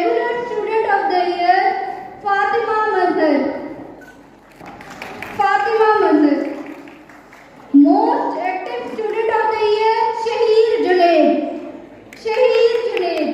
Regular Student of the Year, Fatima Mazhar. Most Active Student of the Year, Shahir Junaid. Shahir Junaid.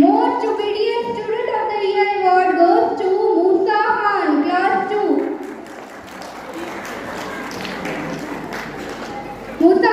Most Obedient Student of the Year award goes to Musa Khan, Class 2. Musa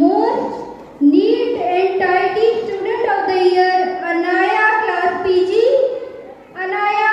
Most Neat and Tidy Student of the Year, Anaya, Class PG. Anaya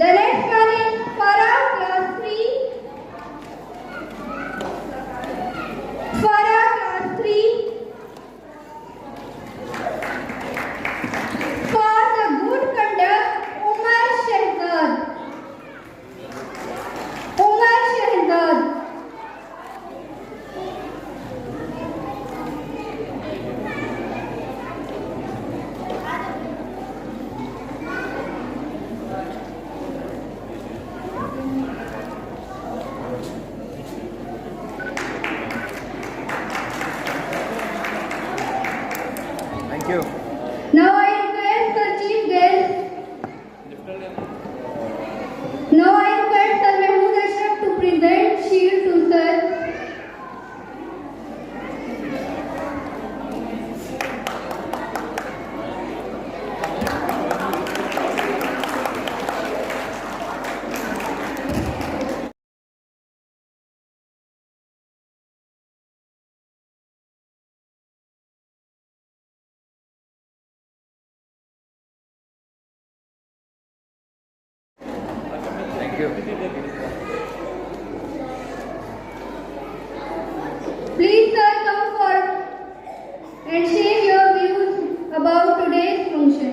The next one is Farah, Class 3. Farah, Class 3. For the good conduct, Umar Shahzad. Thank you. Now I request the chief guest. Now I request Sir Mahmood Ashraf to present shield to sir. Thank you. Please sir come forward and share your views about today's function.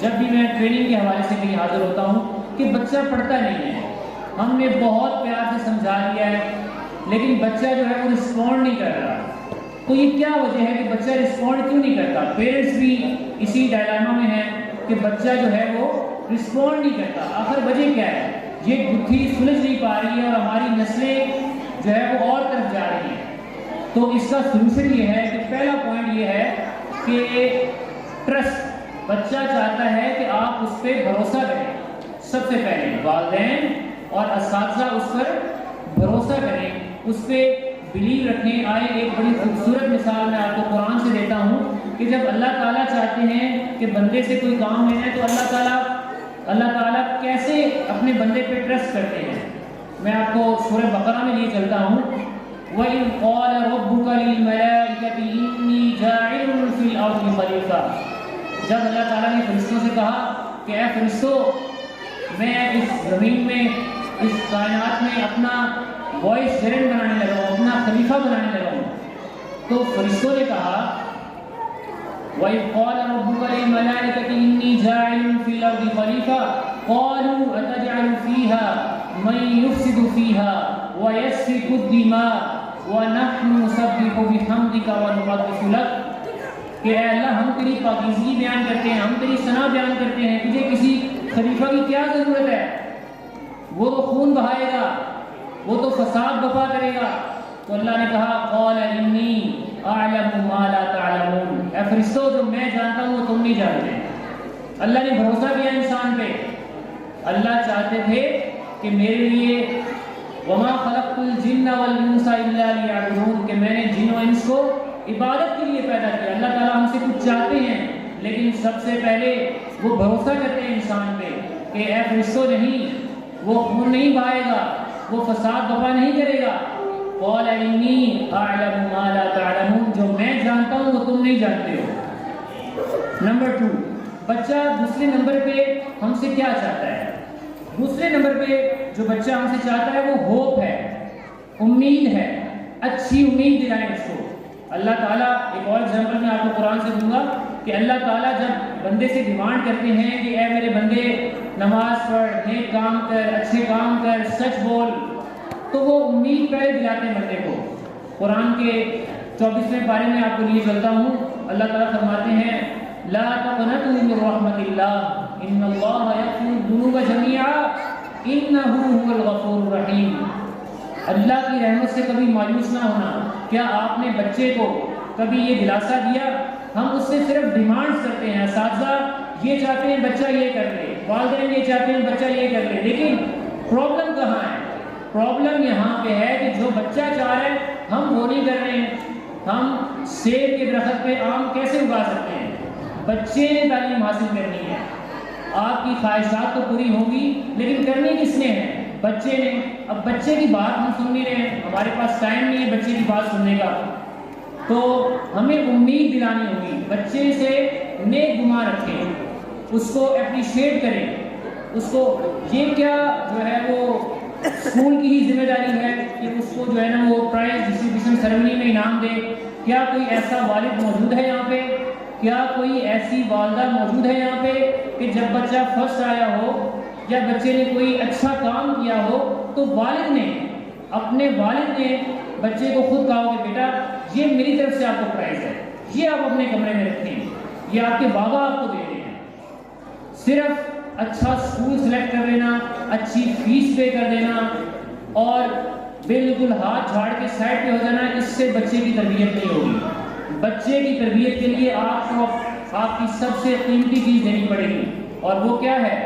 جب بھی میں training کے حوالے سے کہیں حاضر ہوتا ہوں کہ بچہ پڑھتا نہیں ہے، ہم نے بہت پیار سے سمجھا لیا ہے لیکن بچہ جو ہے وہ رسپونڈ نہیں کر رہا. تو یہ کیا وجہ ہے کہ بچہ رسپونڈ کیوں نہیں کرتا؟ پیرنٹس بھی اسی ڈائلاما میں ہیں کہ بچہ جو ہے وہ رسپونڈ نہیں کرتا. آخر وجہ کیا ہے؟ یہ گتھی سلجھ نہیں پا رہی ہے اور ہماری نسلیں جو ہے وہ اور طرف جا رہی ہیں. تو اس کا سلوشن یہ ہے کہ پہلا پوائنٹ یہ ہے کہ ٹرسٹ. بچہ چاہتا ہے کہ آپ اس پہ بھروسہ کریں. سب سے پہلے والدین اور اساتذہ اس پر بھروسہ کریں، اس پہ بلیو رکھیں. آئے ایک بڑی خوبصورت مثال میں آپ کو قرآن سے دیتا ہوں کہ جب اللہ تعالیٰ چاہتے ہیں کہ بندے سے کوئی کام لینا ہے تو اللہ تعالیٰ کیسے اپنے بندے پہ ٹرسٹ کرتے ہیں. میں آپ کو سورہ بقرہ میں لیے چلتا ہوں. وَإِذْ قَالَ رَبُّكَ لِلْمَلَائِكَةِ إِنِّي جَاعِلٌ فِي الْأَرْضِ خَلِيفَةً. جب اللہ تعالیٰ نے فرشتوں سے کہا کہ اے فرشتوں، میں اس زمین میں، اس کائنات میں اپنا وائس جرنٹ بنانے لگا ہوں، اپنا خلیفہ بنانے لگا ہوں، تو فرشتوں نے کہا وَإِذْ قَالَ رَبُّكَ لِلْمَلَائِكَةِ إِنِّي جَاعِلٌ فِي الْأَرْضِ خَلِيفَةً قَالُوا أَتَجْعَلُ فِيهَا مَن يُفْسِدُ فِيهَا وَيَسْفِكُ الدِّمَاءَ وَنَحْنُ نُسَبِّحُ بِحَمْدِكَ وَنُقَدِّسُ لَكَ. کہ اے اللہ، ہم تیری پاکیزگی بیان کرتے ہیں، ہم تیری ثنا بیان کرتے ہیں، تجھے کسی خلیفہ کی کیا ضرورت ہے؟ وہ تو خون بہائے گا، وہ تو فساد بپا کرے گا. تو اللہ نے کہا قال انی اعلم ما لا تعلمون. اے فرشتوں، جو میں جانتا ہوں وہ تم نہیں جانتے. اللہ نے بھروسہ کیا انسان پہ. اللہ چاہتے تھے کہ میرے لیے وما خلقت الجن والانس الا ليعبدون، کہ میں نے جن و انس کو عبادت کے لیے پیدا کیا. اللہ تعالیٰ ہم سے کچھ چاہتے ہیں لیکن سب سے پہلے وہ بھروسہ کرتے ہیں انسان پہ کہ اے فرشتوں، نہیں، وہ خون نہیں بہائے گا، وہ فساد بپا نہیں کرے گا. قال انی اعلم ما لا تعلمون، جو میں جانتا ہوں وہ تم نہیں جانتے ہو. نمبر 2، بچہ دوسرے نمبر پہ ہم سے کیا چاہتا ہے؟ دوسرے نمبر پہ جو بچہ ہم سے چاہتا ہے وہ ہوپ ہے، امید ہے. اچھی امید دلائیں اس کو. اللہ تعالیٰ، ایک اور ایگزامپل میں آپ کو قرآن سے دوں گا کہ اللہ تعالیٰ جب بندے سے ڈیمانڈ کرتے ہیں کہ اے میرے بندے نماز پڑھ، نیک کام کر، اچھے کام کر، سچ بول، تو وہ امید پہلے دلاتے ہیں بندے کو. قرآن کے 24ویں پارے میں آپ کو لیے چلتا ہوں. اللہ تعالیٰ فرماتے ہیں لا تقنطوا من رحمت اللہ ان اللہ یغفر الذنوب جميعا انہ هو الغفور الرحیم. اللہ کی رحمت سے کبھی مایوس نہ ہونا. کیا آپ نے بچے کو کبھی یہ دلاسا دیا؟ ہم اس سے صرف ڈیمانڈز کرتے ہیں. اساتذہ یہ چاہتے ہیں بچہ یہ کر لے، والدین یہ چاہتے ہیں بچہ یہ کر لے، لیکن پرابلم کہاں ہے؟ پرابلم یہاں پہ ہے کہ جو بچہ چاہ رہا ہے ہم وہ نہیں کر رہے ہیں. ہم سیب کے درخت پہ آم کیسے اگا سکتے ہیں؟ بچے نے تعلیم حاصل کرنی ہے. آپ کی خواہشات تو پوری ہوں گی لیکن کرنی کس نے ہے؟ بچے نے. اب بچے کی بات ہم سن نہیں رہے ہیں، ہمارے پاس ٹائم نہیں ہے بچے کی بات سننے کا. تو ہمیں امید دلانی ہوگی. بچے سے نیک گمان رکھیں، اس کو اپریشیٹ کریں. اس کو یہ کیا جو ہے وہ اسکول کی ہی ذمہ داری ہے کہ اس کو جو ہے نا وہ پرائز ڈسٹریبیوشن سیرمنی میں انعام دے. کیا کوئی ایسا والد موجود ہے یہاں پہ؟ کیا کوئی ایسی والدہ موجود ہے یہاں پہ کہ جب بچہ فرسٹ آیا ہو یا بچے نے کوئی اچھا کام کیا ہو تو والد نے، اپنے والد نے بچے کو خود کہا کہ بیٹا یہ میری طرف سے آپ کو پرائز ہے، یہ آپ اپنے کمرے میں رکھیں، یہ آپ کے بابا آپ کو دے رہے ہیں. صرف اچھا اسکول سلیکٹ کر لینا، اچھی فیس پے کر دینا اور بالکل ہاتھ جھاڑ کے سائڈ پہ ہو جانا، اس سے بچے کی تربیت نہیں ہوگی. بچے کی تربیت کے لیے آپ کو آپ کی سب سے قیمتی چیز دینی پڑے گی اور وہ کیا ہے؟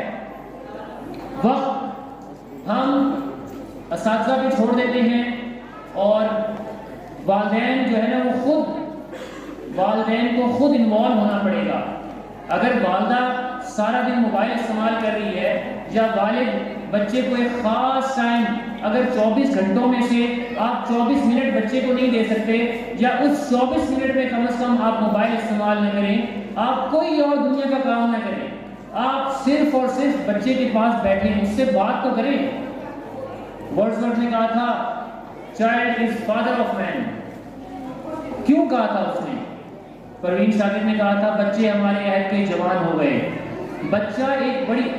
وقت. ہم اساتذہ پہ چھوڑ دیتے ہیں اور والدین جو ہے نا وہ والدین کو خود انوالو ہونا پڑے گا. اگر والدہ سارا دن موبائل استعمال کر رہی ہے یا والد بچے کو ایک خاص ٹائم، اگر 24 گھنٹوں میں سے آپ 24 منٹ بچے کو نہیں دے سکتے یا اس 24 منٹ میں کم از کم آپ موبائل استعمال نہ کریں، آپ کوئی اور دنیا کا کام نہ کریں، آپ صرف اور صرف بچے کے پاس بیٹھیں، اس سے بات تو کریں. ورڈزورتھ نے کہا تھا چائلڈ از فادر آف مین. کیوں کہا تھا اس نے؟ پروین شاگرد نے کہا تھا بچے ہمارے عہد کے جوان ہو گئے. بچہ ایک بڑی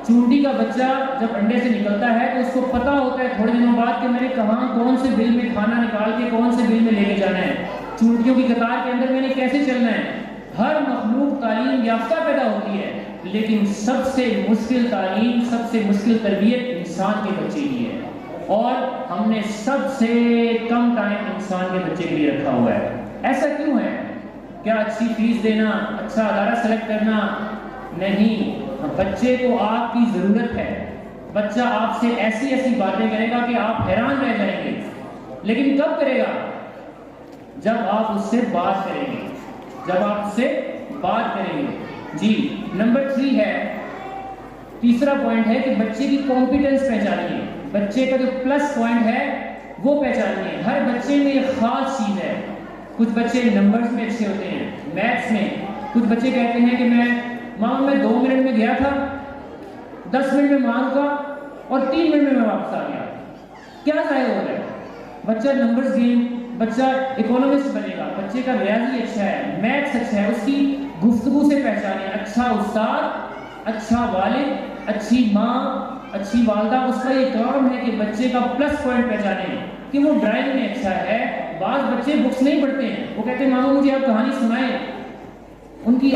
چونٹی کا بچہ جب انڈے سے نکلتا ہے تو اس کو پتا ہوتا ہے تھوڑے دنوں بعد کہ میں نے کہاں کون سے بل میں کھانا نکال کے کون سے بل میں لے کے جانا ہے، چونٹیوں کی قطار کے اندر میں نے کیسے چلنا ہے۔ ہر مخلوق تعلیم یافتہ پیدا ہوتی ہے، لیکن سب سے مشکل تعلیم، سب سے مشکل تربیت انسان کے بچے کی ہے، اور ہم نے سب سے کم ٹائم انسان کے بچے کے لیے رکھا ہوا ہے۔ ایسا کیوں ہے؟ کیا اچھی فیس دینا، اچھا ادارہ سلیکٹ کرنا؟ نہیں، بچے کو آپ کی ضرورت ہے۔ بچہ آپ سے ایسی ایسی باتیں کرے گا کہ آپ حیران رہ جائیں گے، لیکن کب کرے گا؟ جب آپ اس سے بات کریں گے، جب آپ اس سے بات کریں گے۔ جی نمبر 3 ہے، تیسرا پوائنٹ ہے کہ بچے کی کمپیٹنس پہچانیے، بچے کا جو پلس پوائنٹ ہے وہ پہچانیے۔ ہر بچے میں ایک خاص چیز ہے۔ کچھ بچے نمبرز میں اچھے ہوتے ہیں، میتھس میں۔ کچھ بچے کہتے ہیں کہ میں 2 منٹ میں گیا تھا، 10 منٹ میں وہاں رکا اور 3 منٹ میں واپس آ گیا۔ کیا ضائع ہو رہا ہے؟ بچہ نمبرز گیم، بچہ اکونومسٹ بنے گا، بچے کا ریاضی اچھا ہے، میتھس اچھا ہے، اس کی گفتگو سے پہچانے۔ اچھا استاد، اچھا والد، اچھی ماں، اچھی والدہ، اس کا یہ کام ہے کہ بچے کا پلس پوائنٹ پہچانے کہ وہ ڈرائنگ میں اچھا ہے۔ بعض بچے بکس نہیں پڑھتے ہیں، وہ کہتے ہیں ماموں مجھے آپ کہانی سنائیں، ان کی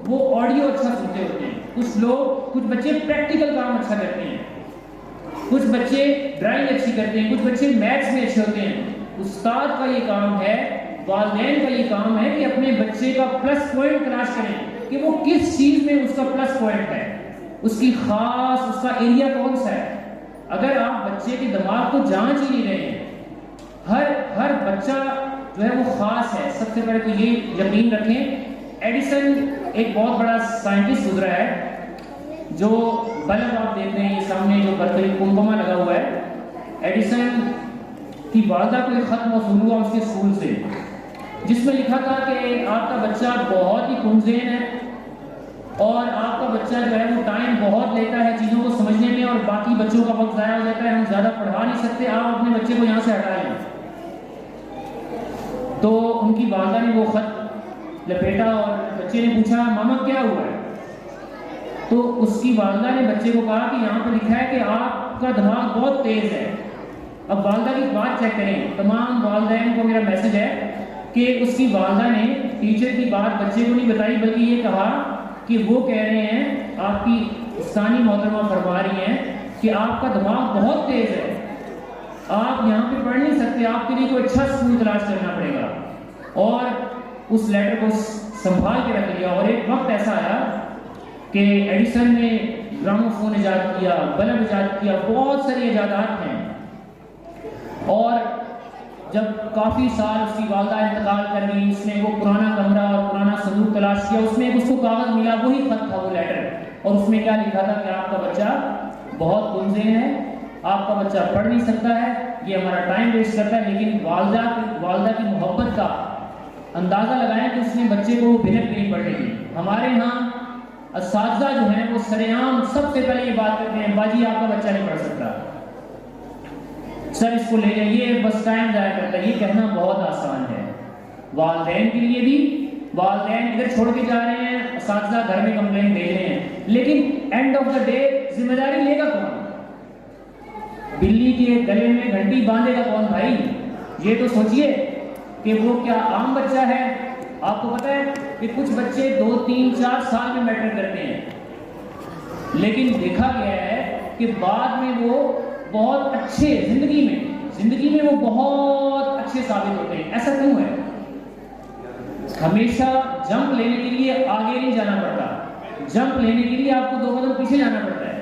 وہ آڈیو اچھا سنتے ہوتے ہیں۔ کچھ بچے پریکٹیکل کام اچھا کرتے ہیں، کچھ بچے ڈرائنگ اچھی کرتے ہیں، کچھ بچے میتھس میں اچھے ہوتے ہیں۔ استاد کا یہ کام ہے، والدین کا یہ کام ہے کہ اپنے بچے کا پلس پوائنٹ تلاش کریں کہ وہ کس چیز میں اس کا پلس پوائنٹ ہے، اس کی خاص، اس کا ایریا کون سا ہے۔ اگر آپ بچے کے دماغ کو جانچ ہی نہیں رہے ہیں، ہر بچہ جو ہے وہ خاص ہے۔ سب سے پہلے تو یہ یقین رکھیں، ایڈیسن ایک بہت بڑا سائنٹسٹ گزرا ہے، جو بلب آپ دیکھ رہے ہیں یہ سامنے جو برتری کمکما لگا ہوا ہے، ایڈیسن کی والدہ کو ایک خط موصول ہوا اس کے اسکول سے، جس میں لکھا تھا کہ آپ کا بچہ بہت ہی کمزین ہے اور آپ کا بچہ جو ہے وہ ٹائم بہت لیتا ہے چیزوں کو سمجھنے میں اور باقی بچوں کا وقت ضائع ہو جاتا ہے، ہم زیادہ پڑھا نہیں سکتے، آپ اپنے بچے کو یہاں سے ہٹا لیں۔ تو ان کی والدہ نے وہ خط لپیٹا اور بچے نے پوچھا ماما کیا ہوا ہے؟ تو اس کی والدہ نے بچے کو کہا کہ یہاں پہ لکھا ہے کہ آپ کا دماغ بہت تیز ہے۔ اب والدہ کی بات چیک کریں، تمام والدین کو میرا میسج ہے کہ اس کی والدہ نے ٹیچر کی بات بچے کو نہیں بتائی، بلکہ یہ کہا کہ وہ کہہ رہے ہیں، آپ کی ثانی محترمہ فرما رہی ہیں کہ آپ کا دماغ بہت تیز ہے، آپ یہاں پہ پڑھ نہیں سکتے، آپ کے لیے کوئی اچھا اسکول تلاش کرنا پڑے گا۔ اور اس لیٹر کو سنبھال کے رکھ لیا، اور ایک وقت ایسا آیا کہ ایڈیسن نے گراموفون ایجاد کیا، بلب ایجاد کیا، بہت ساری ایجادات ہیں، اور جب کافی سال اس کی والدہ انتقال کر گئی، اس نے وہ پرانا کمرہ اور پرانا صندوق تلاش کیا، اس میں اس کو کاغذ ملا، وہی خط تھا، وہ لیٹر، اور اس میں کیا لکھا تھا کہ آپ کا بچہ بہت کمزین ہے، آپ کا بچہ پڑھ نہیں سکتا ہے، یہ ہمارا ٹائم ویسٹ کرتا ہے۔ لیکن والدہ کی محبت کا اندازہ لگائیں کہ اس نے بچے کو بھنک نہیں پڑھنے دی۔ ہمارے ہاں اساتذہ جو ہیں وہ سرعام سب سے پہلے یہ بات کرتے ہیں، باجی آپ کا بچہ نہیں پڑھ سکتا، سر اس کو لے جائیے، بس ٹائم ضائع کرتا ہے۔ یہ کہنا بہت آسان ہے، والدین کے لیے بھی، والدین ادھر چھوڑ کے جا رہے ہیں، اساتذہ گھر میں کمپلین دے رہے ہیں، لیکن اینڈ آف دا ڈے ذمہ داری لے گا کون؟ بلی کے گلے میں گھنٹی باندھے گا کون بھائی؟ یہ تو سوچئے کہ وہ کیا عام بچہ ہے؟ آپ کو پتہ ہے کہ کچھ بچے 2, 3, 4 سال میں میٹرک کرتے ہیں، لیکن دیکھا گیا ہے کہ بعد میں وہ بہت اچھے زندگی میں وہ بہت اچھے ثابت ہوتے ہیں۔ ایسا کیوں ہے؟ ہمیشہ جمپ لینے کے لیے آگے نہیں جانا پڑتا، جمپ لینے کے لیے آپ کو 2 قدم پیچھے جانا پڑتا ہے۔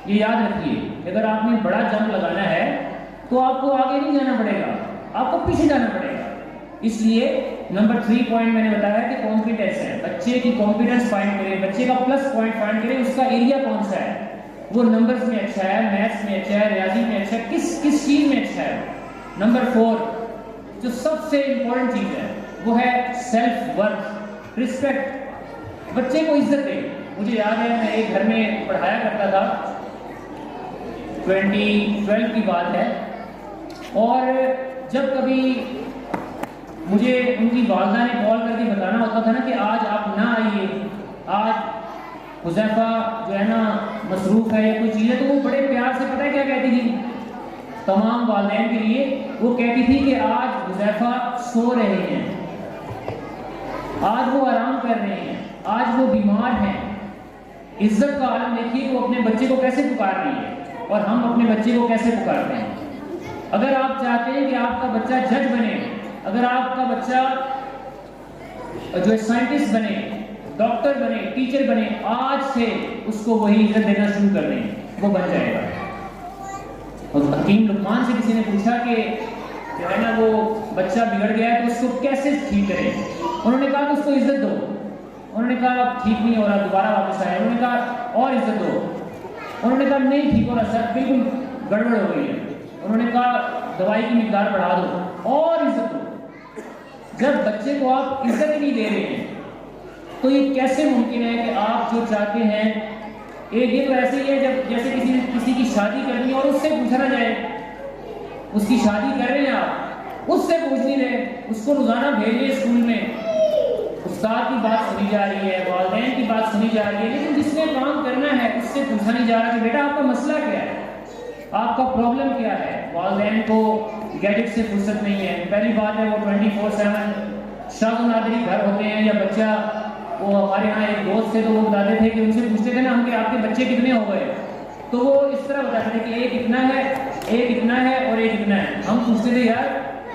یہ یاد رکھیے، اگر آپ نے بڑا جمپ لگانا ہے تو آپ کو آگے نہیں جانا پڑے گا، آپ کو پیچھے جانا پڑے گا۔ اس لیے نمبر 3 پوائنٹ میں نے بتایا کہ کانفیڈنس ہے، بچے کی کانفیڈنس فائنڈ کریں، بچے کا پلس پوائنٹ فائنڈ کریں، اس کا ایریا کون سا ہے، وہ نمبرز میں اچھا ہے، میتھس میں اچھا ہے، ریاضی میں اچھا ہے، کس چیز میں اچھا ہے۔ نمبر 4 جو سب سے امپورٹنٹ چیز ہے وہ ہے سیلف ورتھ، رسپیکٹ۔ بچے کو عزت دے۔ مجھے یاد ہے میں ایک گھر میں پڑھایا کرتا تھا، 2012 کی بات ہے، اور جب کبھی مجھے ان کی والدہ نے کال کر کے بتانا ہوتا تھا نا کہ آج آپ نہ آئیے، آج حذیفہ جو ہے نا مصروف ہے یا کوئی چیز ہے تو وہ بڑے پیار سے پتہ ہے کیا کہتی تھی تمام والدین کے لیے؟ وہ کہتی تھی کہ آج حذیفہ سو رہے ہیں، آج وہ آرام کر رہے ہیں، آج وہ بیمار ہیں۔ عزت کا عالم دیکھیے کہ وہ اپنے بچے کو کیسے پکار رہی ہے اور ہم اپنے بچے کو کیسے پکارتے ہیں۔ اگر آپ چاہتے ہیں کہ آپ کا بچہ جج بنے، اگر آپ کا بچہ جو سائنٹسٹ بنے، ڈاکٹر بنے، ٹیچر بنے، آج سے اس کو وہی عزت دینا شروع کر دیں، وہ بن جائے گا۔ اور حکیم لقمان سے کسی نے پوچھا کہ جو ہے نا وہ بچہ بگڑ گیا ہے تو اس کو کیسے ٹھیک کریں؟ انہوں نے کہا کہ اس کو عزت دو۔ انہوں نے کہا ٹھیک نہیں ہو رہا، دوبارہ واپس آئے۔ انہوں نے کہا اور عزت دو۔ انہوں نے کہا نہیں ٹھیک ہو رہا سر، بالکل گڑبڑ ہو گئی ہے۔ انہوں نے کہا دوائی کی مقدار بڑھا دو اور عزت دو۔ جب بچے کو آپ عزت نہیں دے رہے ہیں تو یہ کیسے ممکن ہے کہ آپ جو چاہتے ہیں، ایک یہ تو ایسے ہی ہے جب جیسے کسی کی شادی کرنی ہے اور اس سے پوچھا نہ جائے، اس کی شادی کر رہے ہیں آپ، اس سے پوچھ نہیں رہے، اس کو روزانہ بھیجیے اسکول میں، استاد کی بات سنی جا رہی ہے، والدین کی بات سنی جا رہی ہے، لیکن جس نے کام کرنا ہے اس سے پوچھا نہیں جا رہا کہ بیٹا آپ کا مسئلہ کیا ہے، آپ کا پرابلم کیا ہے۔ والدین کو گیجٹ سے فرصت نہیں ہے۔ پہلی بات ہے وہ 24/7 شاہ و نادری گھر ہوتے ہیں، یا بچہ، وہ ہمارے یہاں ایک دوست تھے تو وہ بتاتے تھے کہ ان سے پوچھتے تھے نا ہم کہ آپ کے بچے کتنے ہو گئے، تو وہ اس طرح بتاتے تھے کہ ایک اتنا ہے، ایک اتنا ہے اور ایک اتنا ہے۔ ہم پوچھتے تھے یار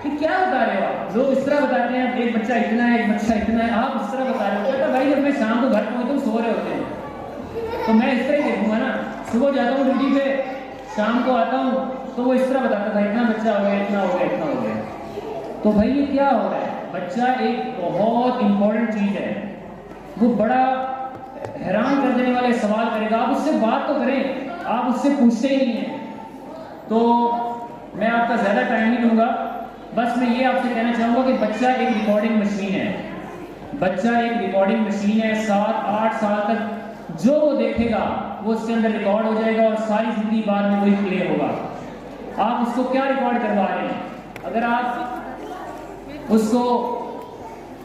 کہ کیا بتا رہے ہو آپ؟ لوگ اس طرح بتاتے ہیں ایک بچہ اتنا ہے، ایک بچہ اتنا ہے، آپ اس طرح بتا رہے ہو۔ کہتا بھائی جب میں شام کو گھر پہنچتا ہوں سو رہے ہوتے ہیں، تو میں اس طرح دیکھوں گا نا، صبح جاتا ہوں ڈیوٹی پہ، شام کو آتا ہوں تو وہ اس طرح بتاتا تھا اتنا بچہ ہو گیا، اتنا ہو گیا، اتنا ہو گیا۔ تو بھائی یہ کیا ہو رہا ہے؟ بچہ ایک بہت امپورٹنٹ چیز ہے، وہ بڑا حیران کر دینے والے سوال کرے گا، آپ اس سے بات تو کریں، آپ اس سے پوچھتے ہی نہیں ہیں۔ تو میں آپ کا زیادہ ٹائم نہیں لوں گا، بس میں یہ آپ سے کہنا چاہوں گا کہ بچہ ایک ریکارڈنگ مشین ہے، بچہ ایک ریکارڈنگ مشین ہے۔ 7-8 سال تک جو وہ دیکھے گا وہ اس کے اندر ریکارڈ ہو جائے گا اور ساری زندگی بعد میں وہی پلے ہوگا۔ آپ اس کو کیا ریکارڈ کروا رہے ہیں؟ اگر آپ اس کو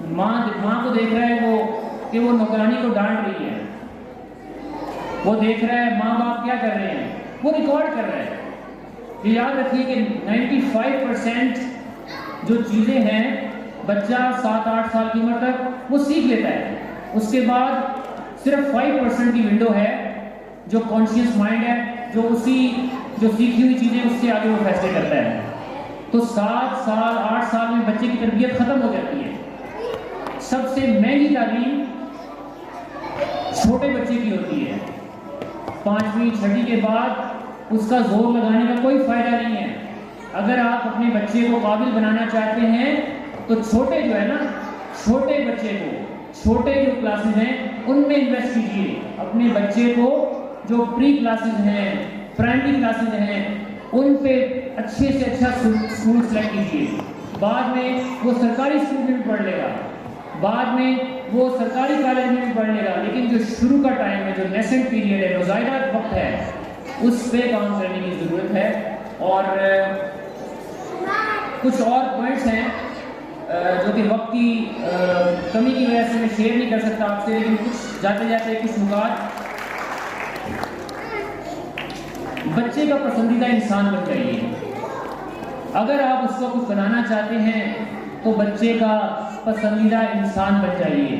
ماں کو دیکھ رہے ہیں وہ کہ وہ نوکرانی کو ڈانٹ رہی ہے، وہ دیکھ رہا ہے ماں باپ کیا کر رہے ہیں، وہ ریکارڈ کر رہے ہیں۔ یہ یاد رکھیے کہ 95% جو چیزیں ہیں بچہ 7-8 سال کی عمر تک وہ سیکھ لیتا ہے، اس کے بعد صرف 5% کی ونڈو ہے جو کانشیس مائنڈ ہے، جو سیکھی ہوئی چیزیں اس سے آگے وہ فیصلے کرتا ہے۔ تو 7 سال 8 سال میں بچے کی تربیت ختم ہو جاتی ہے۔ سب سے مہنگی تعلیم چھوٹے بچے کی ہوتی ہے، 5ویں 6ٹھی کے بعد اس کا زور لگانے کا کوئی فائدہ نہیں ہے۔ اگر آپ اپنے بچے کو قابل بنانا چاہتے ہیں تو چھوٹے جو ہے نا، چھوٹے بچے کو، چھوٹے جو کلاسز ہیں ان میں انویسٹ کیجیے۔ اپنے بچے کو جو پری کلاسز ہیں، پرائمری کلاسز ہیں، ان پہ اچھے سے اچھا اسکول سلیکٹ کیجیے۔ بعد میں وہ سرکاری اسکول میں بھی پڑھ لے گا، بعد میں وہ سرکاری کالج میں بھی پڑھ لے گا، لیکن جو شروع کا ٹائم ہے، جو نیسنٹ پیریڈ ہے، نوزائیدہ وقت ہے، اس پہ کام کرنے کی ضرورت ہے۔ اور کچھ اور پوائنٹس ہیں جو کہ وقت کی کمی کی وجہ سے میں شیئر نہیں کر سکتا آپ سے، لیکن کچھ جاتے جاتے کچھ نکات۔ بچے کا پسندیدہ انسان بن جائیے۔ اگر آپ اس کو کچھ بنانا چاہتے ہیں تو بچے کا پسندیدہ انسان بن جائیے۔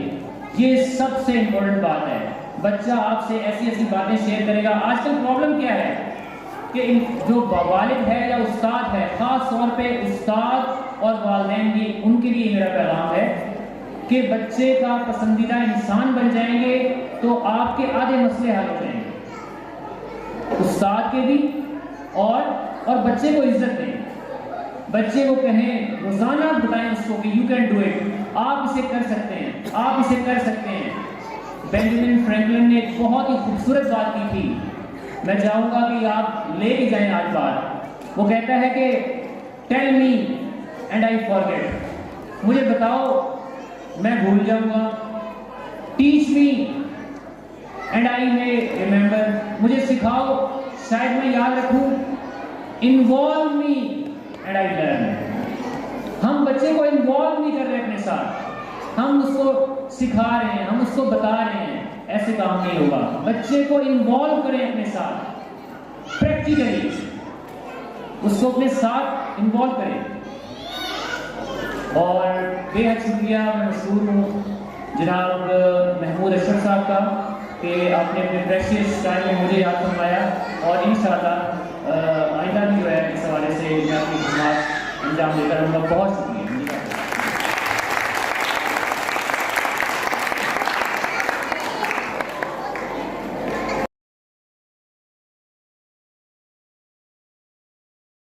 یہ سب سے امپورٹنٹ بات ہے۔ بچہ آپ سے ایسی باتیں شیئر کرے گا۔ آج کل پرابلم کیا ہے کہ جو والد ہے یا استاد ہے، خاص طور پہ استاد اور والدین کی، ان کے لیے میرا پیغام ہے کہ بچے کا پسندیدہ انسان بن جائیں گے تو آپ کے آدھے مسئلے حل ہو جائیں گے۔ استاد کے بھی اور بچے کو عزت دیں، بچے کو کہیں، روزانہ بتائیں اس کو کہ یو کین ڈو اٹ، آپ اسے کر سکتے ہیں، آپ اسے کر سکتے ہیں۔ بینجامن فرینکلن نے ایک بہت ہی خوبصورت بات کی تھی، میں چاہوں گا کہ آپ لے کے جائیں آج بات۔ وہ کہتا ہے کہ tell me and I forget, مجھے بتاؤ میں بھول جاؤں گا، teach me and I may remember, مجھے سکھاؤ شاید میں یاد رکھوں، involve me and I learn. ہم بچے کو انوالو نہیں کر رہے اپنے ساتھ، ہم اس کو سکھا رہے ہیں، ہم اس کو بتا رہے ہیں، ایسے کام نہیں ہوگا. بچے کو انوالو کریں اپنے ساتھ, پریکٹیکلی اس کو اپنے ساتھ انوالو کریں. اور بے حد شکریہ, میں مشہور ہوں جناب محمود اشرف صاحب کا کہ آپ نے اپنے پریشیس ٹائم میں مجھے یاد فرمایا, اور انشاءاللہ آئندہ بھی جو ہے اس حوالے سے میں اپنی خدمات انجام دیتا رہوں گا. بہت